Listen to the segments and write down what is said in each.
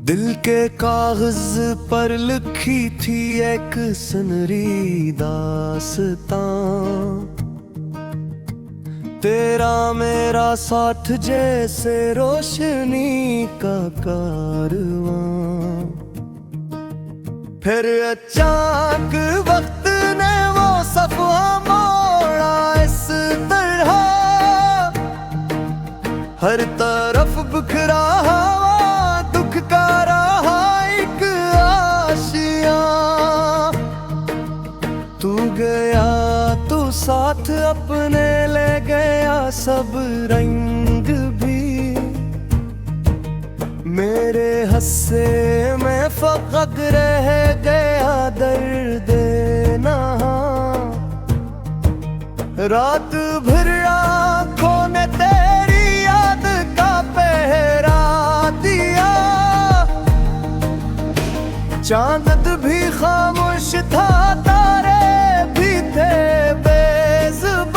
दिल के कागज पर लिखी थी एक सुनहरी दास्तां, तेरा मेरा साथ जैसे रोशनी का कारवां। फिर अचानक वक्त ने वो सफा मोड़ा इस तरह, हर तरफ बिखरा हवा दुख का रहा एक आशियां। तू गया तू साथ अपने ले गया सब रंग भी, मेरे हस्से में फकत रह गया दर्द नहा। रात भर आँखों ने तेरी याद का पहरा दिया, चांद भी खामोश था तारे भी थे बेजुबान।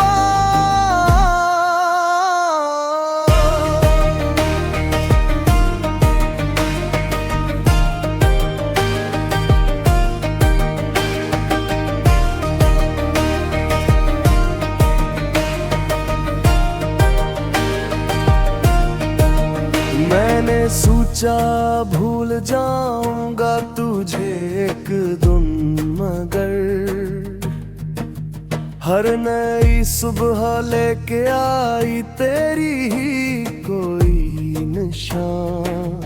मैंने सोचा भूल जाऊंगा तुझे एक दिन, मगर हर नई सुबह लेके आई तेरी ही कोई निशान।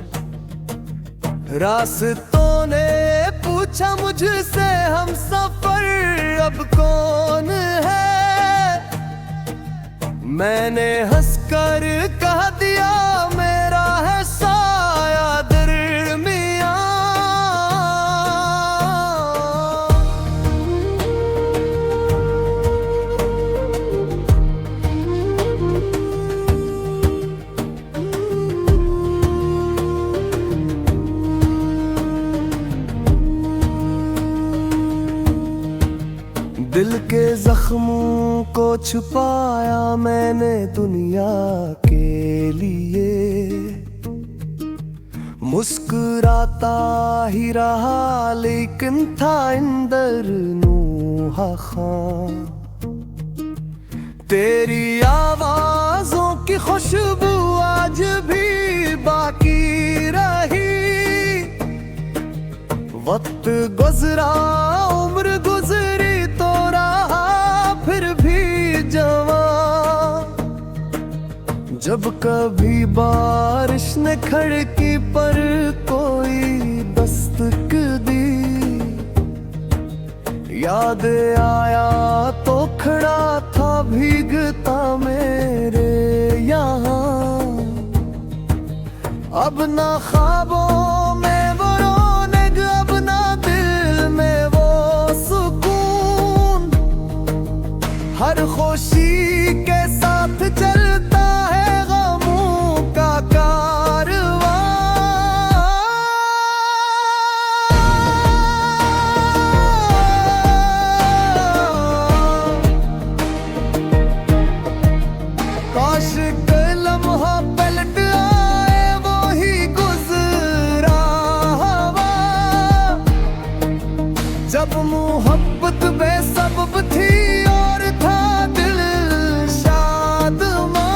रास्तों ने पूछा मुझसे हम सफर अब कौन है, मैंने हंसकर कह दिया मेरा है साया दरमियां। दिल के जख्मों को छुपाया मैंने दुनिया के लिए, मुस्कुराता ही रहा लेकिन था अंदर नूहा खां। तेरी आवाजों की खुशबू आज भी बाकी रही, वक्त गुजरा उम्र गुजरी तो रहा फिर भी जवां। जब कभी बारिश ने खिड़की पर कोई दस्तक दी, याद आया तो खड़ा था भीगता मेरे यहाँ। अब ना ख्वाबों में वो रौनक, अब ना दिल में वो सुकून, हर खुशी के साथ चलता है गमों का कारवां। काश के लम्हा पलट आए वो ही गुजरा हवा, जब मोहब्बत बेसबब थी और था दिल शादमां।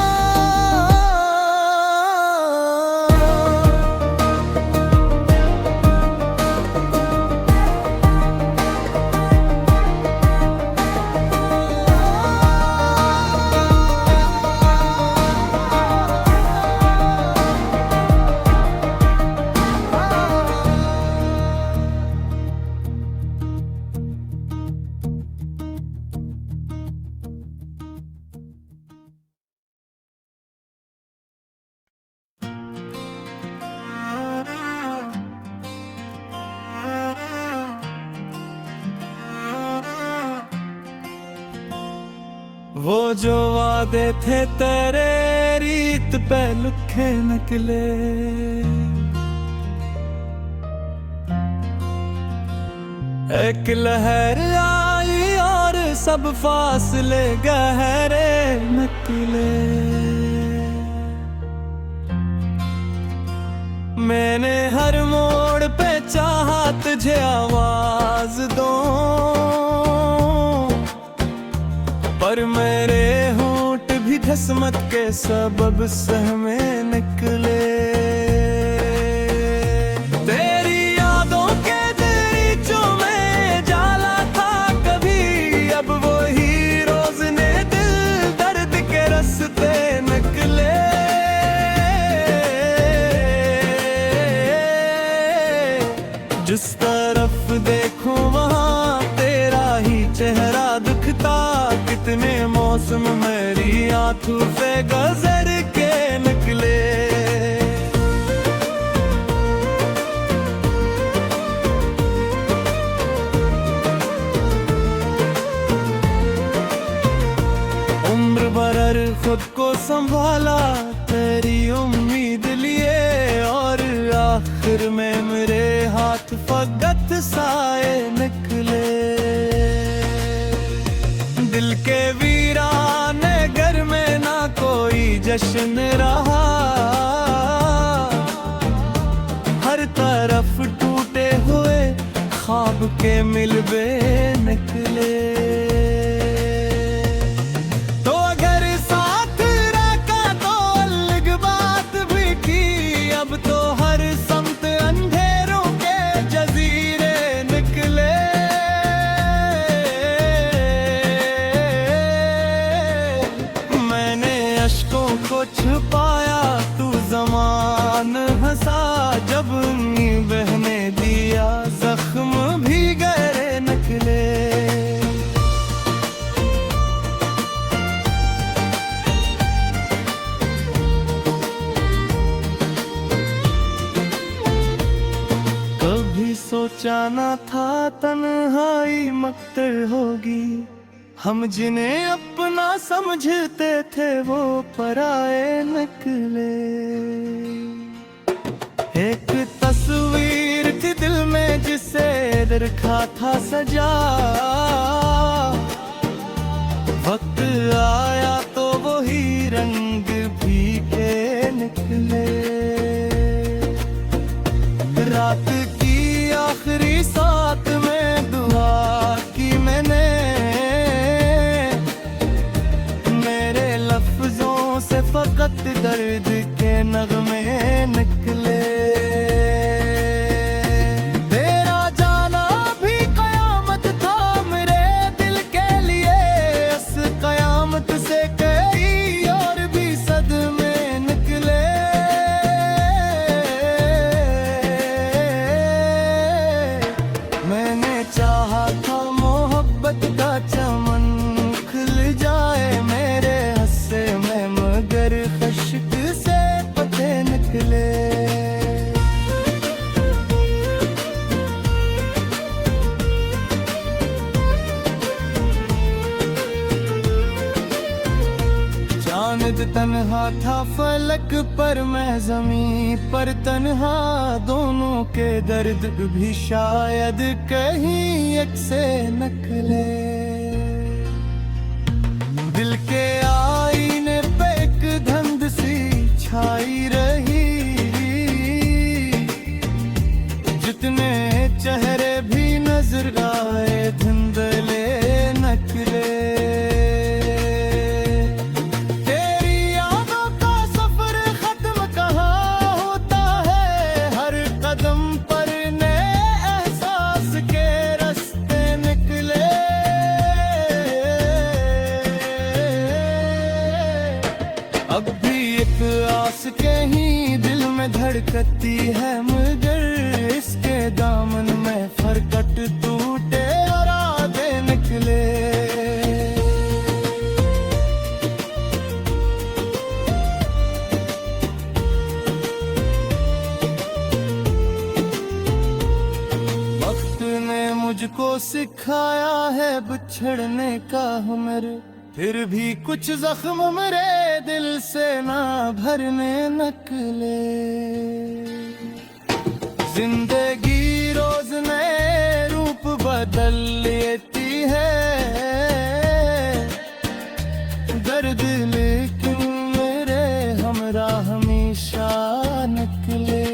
वो जो वादे थे तेरे रीत पे लिखे निकले, एक लहर आई और सब फासले गहरे निकले। मैंने हर मोड़ पे चाहा तुझे आवाज दूं, पर मेरे होंठ भी किस्मत के सबब सहमे निकले। तेरी यादों के दरीचों में जाला था कभी, अब वही रोज ने दिल दर्द के रास्ते निकले। जिस तरफ देखूं वहाँ तेरा ही चेहरा दिखता, कितने मौसम मेरी आंखों से गुजर के निकले। उम्र भर खुद को संभाला तेरी उम्मीद लिए, और आखिर में मेरे हाथ फकत साए निकले। दिल के वीराने घर में ना कोई जश्न रहा, हर तरफ टूटे हुए ख्वाब के मिलबे निकले। अश्कों को छुपाया तू ज़मान हंसा, जब उंगली बहने दिया जख्म भी गहरे निकले। कभी सोचा ना था तन्हाई मकतर होगी, हम जिन्हें अपना समझते थे वो पराए निकले। एक तस्वीर थी दिल में जिसे रखा था सजा, वक्त आया तो वही रंग फीके निकले। रात की आखिरी साथ में दुआ की मैंने, से फकत दर्द के नगमे निकले। तेरा जाना भी कयामत था मेरे दिल के लिए, इस कयामत से कई और भी सदमे निकले। मैंने चाहा था मोहब्बत का चमन खिल जाए मेरे हस्से में, मगर खश्क से पते निकले। चांद तन्हा था फलक पर, मैं ज़मीं पर तन्हा, दोनों के दर्द भी शायद कहीं एक से निकले। दिल के आईने पे एक धुंध सी छाई रही, जितने चेहरे भी नजर आए धुंधले निकले। तेरी यादों का सफर खत्म कहाँ होता है, हर कदम पर नए एहसास के रास्ते निकले। अब भी एक आस कहीं दिल में धड़कती है, मगर इसके दामन में फरकट टूटे और आधे निकले। वक्त ने मुझको सिखाया है बिछड़ने का हुनर, फिर भी कुछ जख्म मेरे दिल से ना भरने निकले। जिंदगी रोज नए रूप बदल लेती है, दर्द लेकिन मेरे हमरा हमेशा निकले।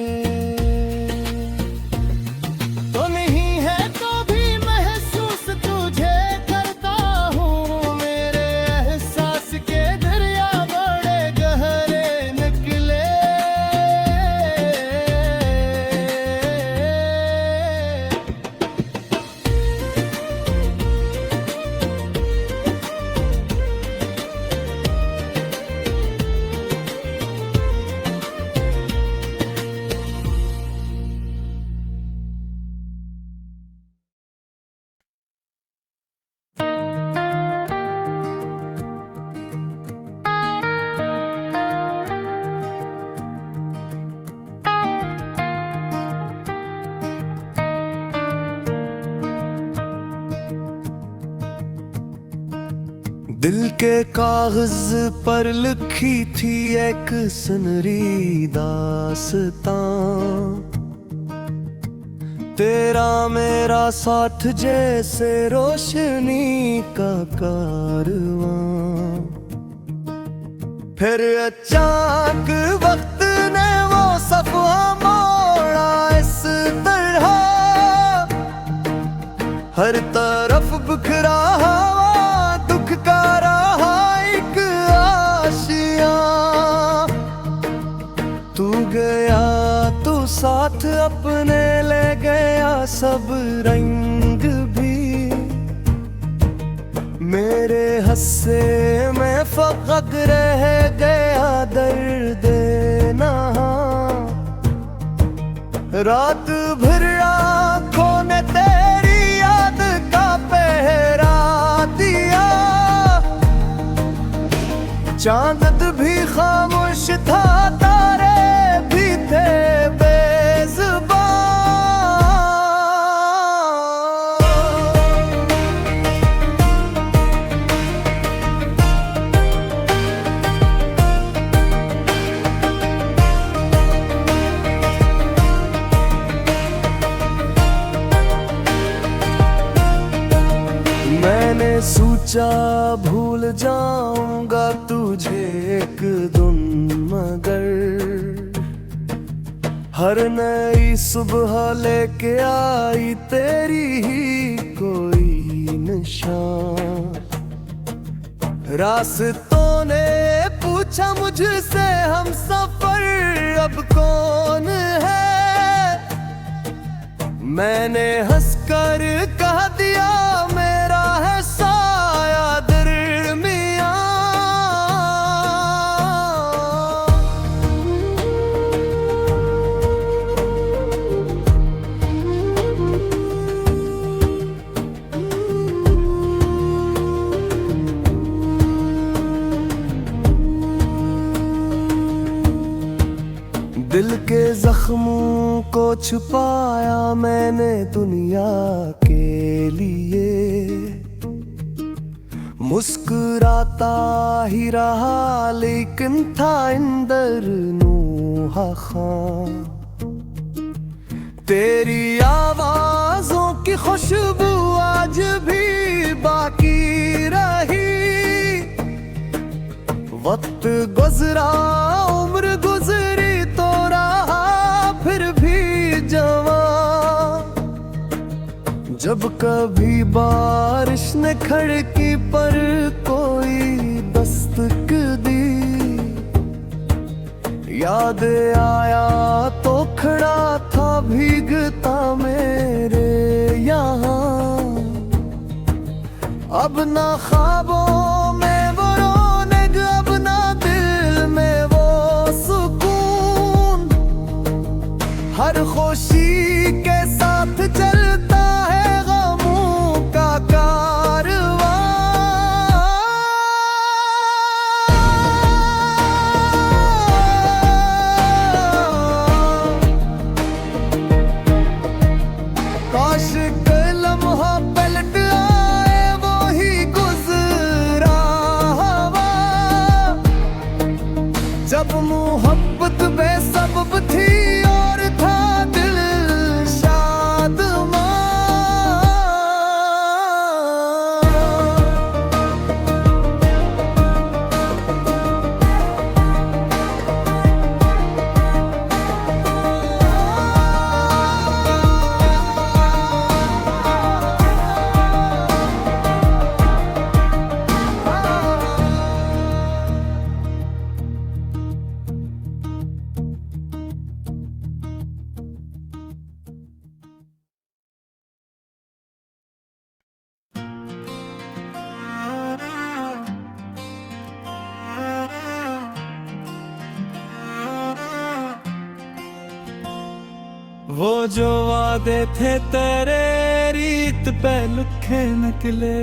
दिल के कागज पर लिखी थी एक सुनहरी दास्तां, तेरा मेरा साथ जैसे रोशनी का कारवां। फिर अचानक वक्त ने वो सफा मोड़ा इस तरह, हर तरफ बिखरा हवा दुख का रहा एक आशियां। तू गया तू साथ अपने ले गया सब रंग भी, मेरे हस्से में फकत रह गया दर्द नहा। रात भर आँखों ने तेरी याद का पहरा दिया, चांद भी खामोश था तारे भी थे बेज़ुबान। मैंने सोचा भूल जाऊंगा तुझे एक दिन, मगर हर नई सुबह लेके आई तेरी ही कोई निशान। रास्तों ने पूछा मुझसे हम सफर अब कौन है, मैंने हंसकर कह दिया मेरा है साया दरमियां। दिल के जख्मों को छुपाया मैंने दुनिया के लिए, मुस्कुराता ही रहा लेकिन था अंदर नूहा खां। तेरी आवाजों की खुशबू आज भी बाकी रही, वक्त गुजरा उम्र गुजरी तो रहा फिर भी जवां। जब कभी बारिश ने खिड़की पर कोई दस्तक दी, याद आया तो खड़ा था भीगता मेरे यहाँ। अब ना ख्वाबों में वो रौनक, अब ना दिल में वो सुकून, हर खुशी के साथ चलता है गमों का कारवां। काश लम्हा पलट आए वो ही गुजरा हवा, जब मोहब्बत बेसबब थी और था दिल शादमां। वो जो वादे थे तेरे रीत पे लिखे निकले,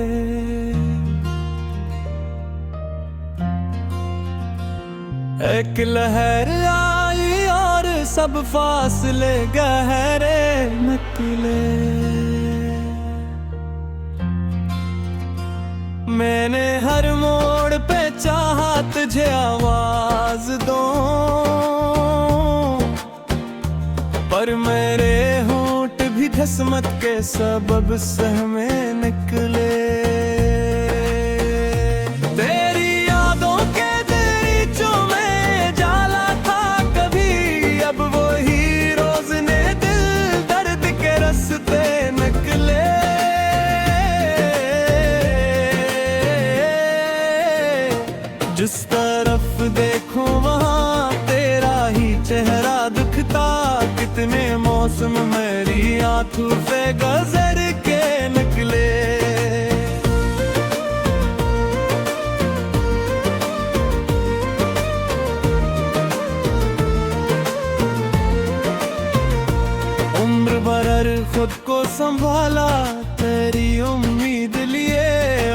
एक लहर आई और सब फासले गहरे निकले। मैंने हर मोड़ पे चाहा तुझे आवाज दो, पर मेरे होंठ भी किस्मत के सबब सहमे निकले। तेरी यादों के दरीचों में जाला था कभी, अब वो ही रोज ने दिल दर्द के रास्ते निकले। जिस तरफ देखो वहाँ तेरा ही चेहरा दिखता, कितने मौसम मेरी आंखों से गुजर के निकले। उम्र भर खुद को संभाला तेरी उम्मीद लिए,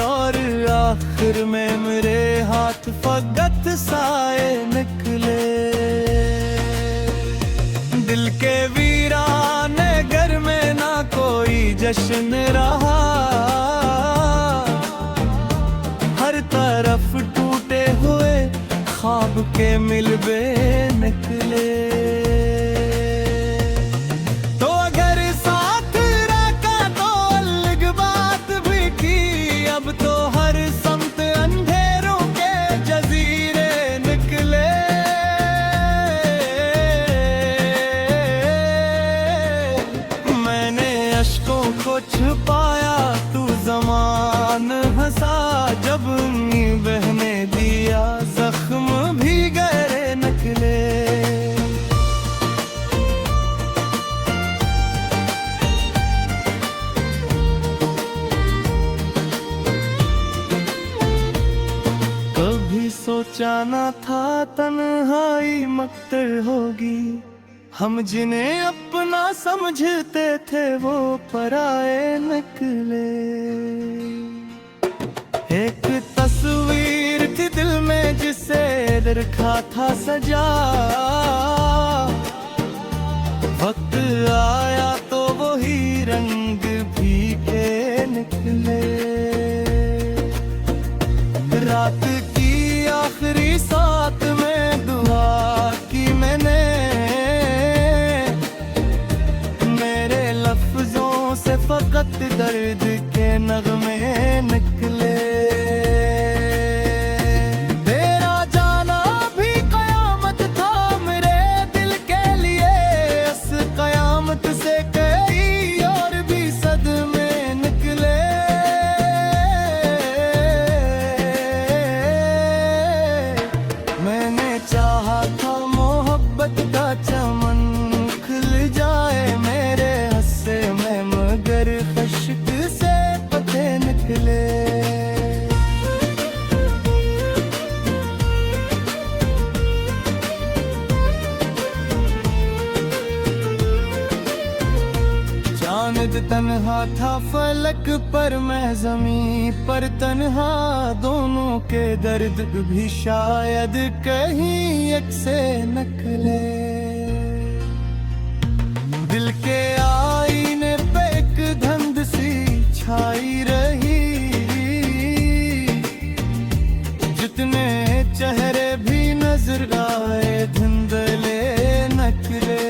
और आखिर में मेरे हाथ फकत साए निकले। दिल के वीराने घर में ना कोई जश्न रहा, हर तरफ टूटे हुए ख्वाब के मिलबे निकले। तो अगर साथ रखा तो अलग बात भी की, अब तो हर समत अंधेरों के जजीरे निकले। मैंने अश्कों को छुपाया, तू ज़मान हंसा, जब नींव बहने दिया जख्म भी गहरे निकले। कभी सोचा न था तन्हाई मकतर होगी, हम जिन्हें अपना समझते थे वो पराए निकले। एक तस्वीर थी दिल में जिसे रखा था सजा, वक्त आया तो वही रंग फीके निकले। रात की आखिरी साथ में दुआ की मैंने, मेरे लफ्जों से फकत दर्द के नगमे निकले। तेरा जाना भी कयामत था मेरे दिल के लिए, इस कयामत से कई और भी सदमे निकले। मैंने चाहा था मोहब्बत का चमन खिल जाए मेरे हस्से में, मगर खश्क से पते निकले। चांद तन्हा था फलक पर, मैं ज़मीं पर तन्हा, दोनों के दर्द भी शायद कहीं एक से निकले। दिल के आईने पे एक धुंध सी छाई रही, जितने चेहरे भी नजर आए धुंधले निकले।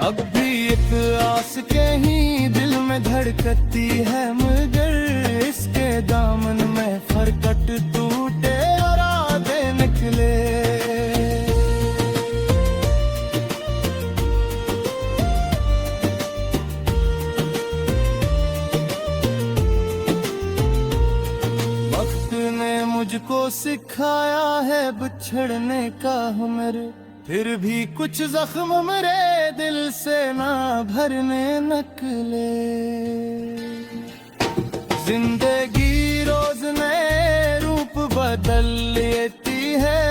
अब भी एक आस कहीं दिल में धड़कती है, मगर इसके दामन में फरकट टूटे और आधे निकले। वक्त ने मुझको सिखाया है बिछड़ने का हुनर, फिर भी कुछ जख्म मेरे दिल से ना भरने निकले। जिंदगी रोज नए रूप बदल लेती है,